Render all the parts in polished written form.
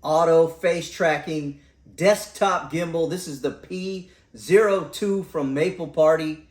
auto face tracking desktop gimbal. This is the P02 from Mapleparty.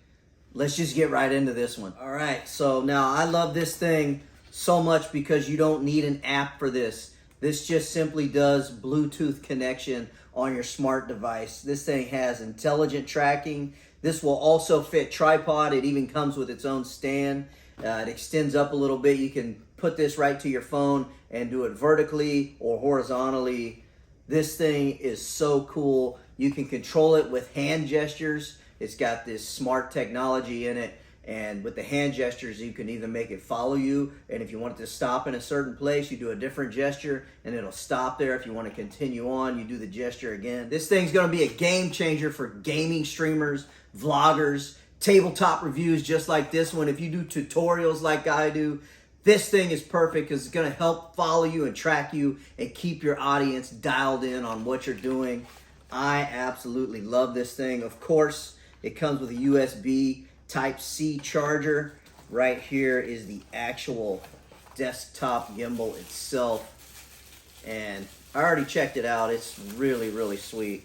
Let's just get right into this one. All right, so now I love this thing so much because you don't need an app for this. This just simply does Bluetooth connection on your smart device. This thing has intelligent tracking. This will also fit tripod. It even comes with its own stand. It extends up a little bit. You can put this right to your phone and do it vertically or horizontally. This thing is so cool. You can control it with hand gestures. It's got this smart technology in it, and with the hand gestures you can either make it follow you, and if you want it to stop in a certain place you do a different gesture and it'll stop there. If you want to continue on, you do the gesture again. This thing's going to be a game changer for gaming streamers, vloggers, tabletop reviews just like this one. If you do tutorials like I do, this thing is perfect because it's going to help follow you and track you and keep your audience dialed in on what you're doing. I absolutely love this thing. Of course, it comes with a USB Type-C charger. Right here is the actual desktop gimbal itself. And I already checked it out. It's really, really sweet.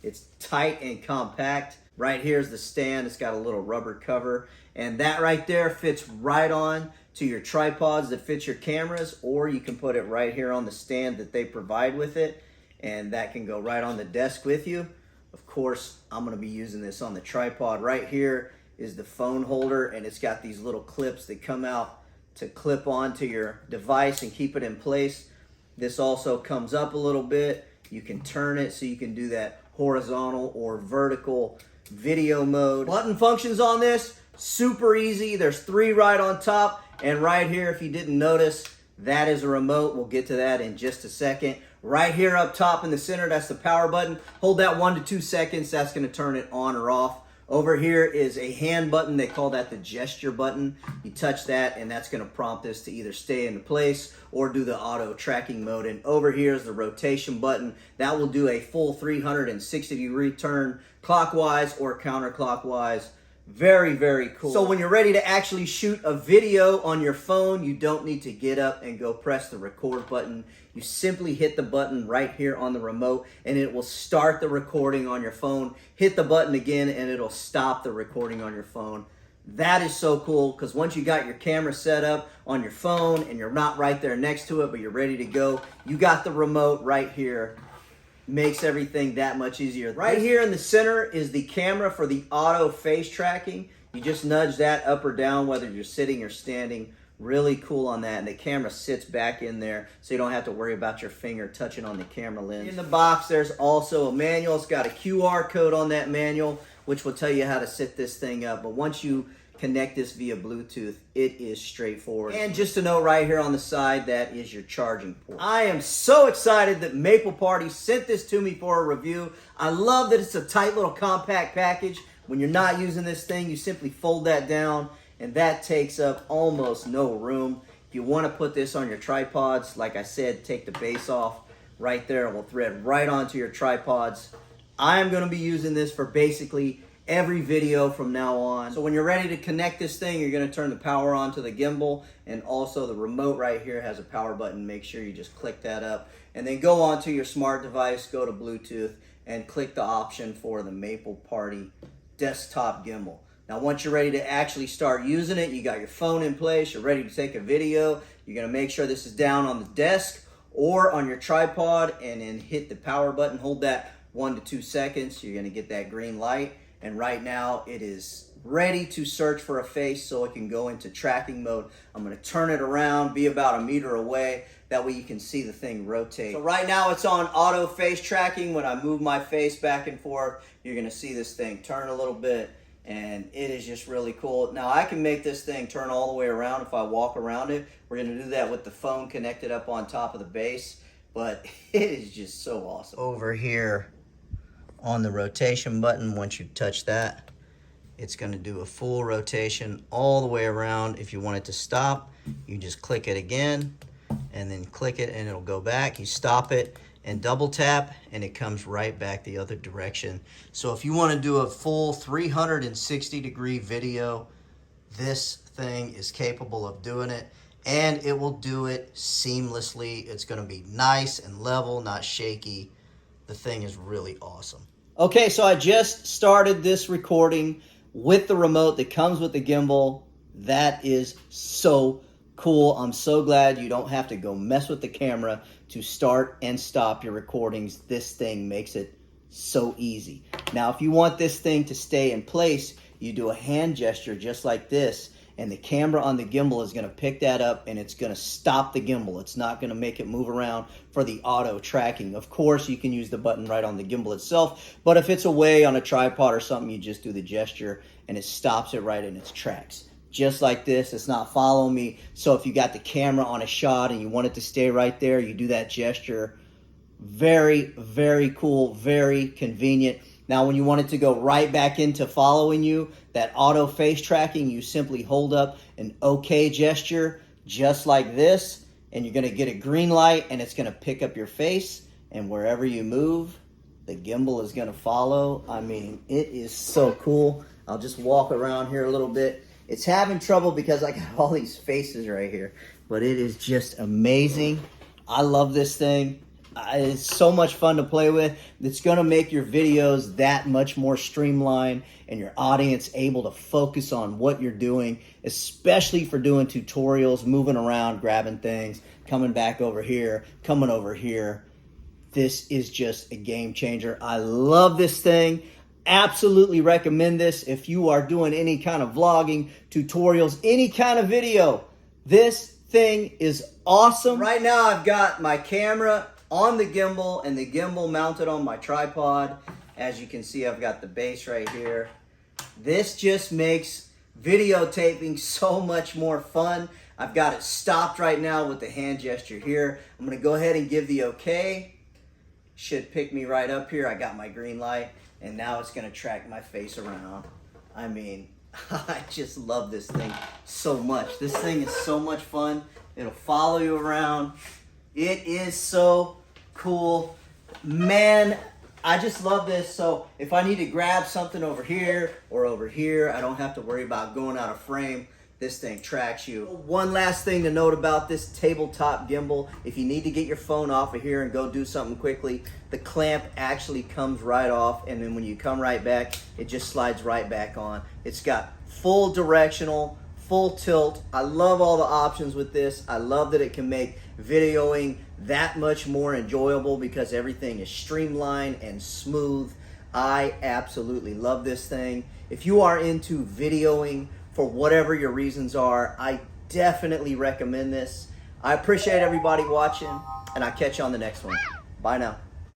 It's tight and compact. Right here is the stand. It's got a little rubber cover. And that right there fits right on to your tripods that fit your cameras, or you can put it right here on the stand that they provide with it. And that can go right on the desk with you. Of course, I'm going to be using this on the tripod. Right here is the phone holder, and it's got these little clips that come out to clip onto your device and keep it in place. This also comes up a little bit. You can turn it so you can do that horizontal or vertical video mode. Button functions on this, super easy. There's 3 right on top, and right here, if you didn't notice, that is a remote. We'll get to that in just a second. Right here up top in the center, that's the power button. Hold that 1 to 2 seconds. That's going to turn it on or off. Over here is a hand button. They call that the gesture button. You touch that and that's going to prompt this to either stay into place or do the auto tracking mode. And over here is the rotation button. That will do a full 360-degree turn clockwise or counterclockwise. Very, very cool. So when you're ready to actually shoot a video on your phone, you don't need to get up and go press the record button. You simply hit the button right here on the remote and it will start the recording on your phone. Hit the button again and it'll stop the recording on your phone. That is so cool because once you got your camera set up on your phone and you're not right there next to it, but you're ready to go, you got the remote right here. Makes everything that much easier. Right here in the center is the camera for the auto face tracking. You just nudge that up or down whether you're sitting or standing. Really cool on that, and the camera sits back in there so you don't have to worry about your finger touching on the camera lens. In the box there's also a manual. It's got a QR code on that manual which will tell you how to set this thing up, but once you connect this via Bluetooth, it is straightforward. And just a note right here on the side, that is your charging port. I am so excited that Mapleparty sent this to me for a review. I love that it's a tight little compact package. When you're not using this thing, you simply fold that down and that takes up almost no room. If you want to put this on your tripods, like I said, take the base off right there. It will thread right onto your tripods. I am going to be using this for basically every video from now on. So when you're ready to connect this thing, you're going to turn the power on to the gimbal, and also the remote right here has a power button. Make sure you just click that up and then go onto your smart device, go to Bluetooth and click the option for the Mapleparty desktop gimbal. Now once you're ready to actually start using it, you got your phone in place, you're ready to take a video, you're going to make sure this is down on the desk or on your tripod and then hit the power button. Hold that 1 to 2 seconds. You're going to get that green light. And right now it is ready to search for a face so it can go into tracking mode. I'm going to turn it around, be about 1 meter away. That way you can see the thing rotate. So right now it's on auto face tracking. When I move my face back and forth, you're going to see this thing turn a little bit. And it is just really cool. Now I can make this thing turn all the way around if I walk around it. We're going to do that with the phone connected up on top of the base. But it is just so awesome. Over here on the rotation button, once you touch that, it's going to do a full rotation all the way around. If you want it to stop, you just click it again and then click it and it'll go back. You stop it and double tap and it comes right back the other direction. So if you want to do a full 360-degree video, this thing is capable of doing it. and it will do it seamlessly. It's going to be nice and level, not shaky. The thing is really awesome. Okay, so I just started this recording with the remote that comes with the gimbal. That is so cool. I'm so glad you don't have to go mess with the camera to start and stop your recordings. This thing makes it so easy. Now, if you want this thing to stay in place, you do a hand gesture just like this, and the camera on the gimbal is going to pick that up and it's going to stop the gimbal. It's not going to make it move around for the auto tracking. Of course, you can use the button right on the gimbal itself, but if it's away on a tripod or something, you just do the gesture and it stops it right in its tracks. Just like this, it's not following me. So if you got the camera on a shot and you want it to stay right there, you do that gesture. Very, very cool, very convenient. Now, when you want it to go right back into following you, that auto face tracking, you simply hold up an OK gesture just like this, and you're going to get a green light, and it's going to pick up your face, and wherever you move, the gimbal is going to follow. I mean, it is so cool. I'll just walk around here a little bit. It's having trouble because I got all these faces right here, but it is just amazing. I love this thing. It's so much fun to play with. It's going to make your videos that much more streamlined and your audience able to focus on what you're doing, especially for doing tutorials, moving around, grabbing things, coming back over here, coming over here. This is just a game changer. I love this thing. Absolutely recommend this if you are doing any kind of vlogging, tutorials, any kind of video. This thing is awesome. Right now I've got my camera on the gimbal and the gimbal mounted on my tripod. As you can see, I've got the base right here. This just makes videotaping so much more fun. I've got it stopped right now with the hand gesture here. I'm gonna go ahead and give the okay. Should pick me right up here. I got my green light, and now it's gonna track my face around. I mean, I just love this thing so much. This thing is so much fun. It'll follow you around. It is so cool. Man, I just love this. So if I need to grab something over here or over here, I don't have to worry about going out of frame. This thing tracks you. One last thing to note about this tabletop gimbal, if you need to get your phone off of here and go do something quickly, the clamp actually comes right off, and then when you come right back, it just slides right back on. It's got full directional, full tilt. I love all the options with this. I love that it can make videoing that much more enjoyable because everything is streamlined and smooth. I absolutely love this thing. If you are into videoing for whatever your reasons are, I definitely recommend this. I appreciate everybody watching, and I'll catch you on the next one. Bye now.